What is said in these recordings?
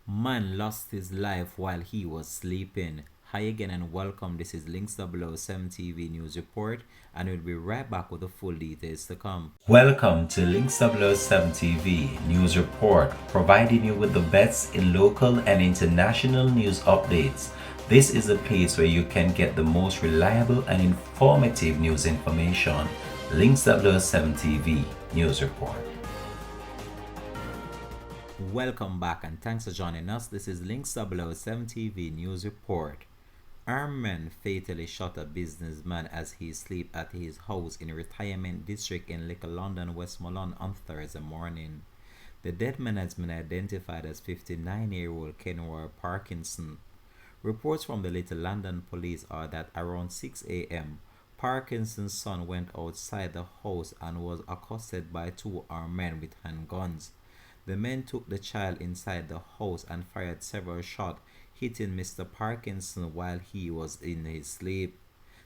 Man lost his life while he was sleeping. Hi again and welcome. This is Links 007 TV News Report, and we'll be right back with the full details to come. Welcome to Links 007 TV News Report, providing you with the best in local and international news updates. This is a place where you can get the most reliable and informative news information. Links 007 TV News Report. Welcome back and thanks for joining us. This is Links 007 TV News Report. Armed men fatally shot a businessman as he slept at his house in a retirement district in Little London, Westmoreland on Thursday morning. The dead man has been identified as 59-year-old Kenwar Parkinson. Reports from the Little London police are that around 6 a.m., Parkinson's son went outside the house and was accosted by two armed men with handguns. The men took the child inside the house and fired several shots, hitting Mr. Parkinson while he was in his sleep.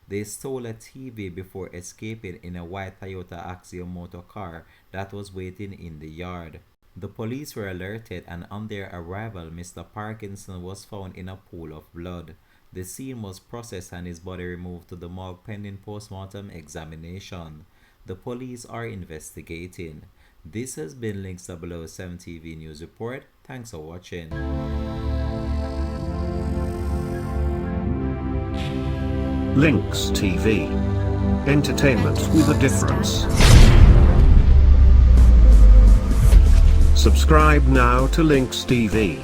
They stole a TV before escaping in a white Toyota Axio motor car that was waiting in the yard. The police were alerted, and on their arrival, Mr. Parkinson was found in a pool of blood. The scene was processed and his body removed to the morgue pending post-mortem examination. The police are investigating. This has been Links 007 TV News Report. Thanks for watching. Links TV. Entertainment with a difference. Subscribe now to Links TV.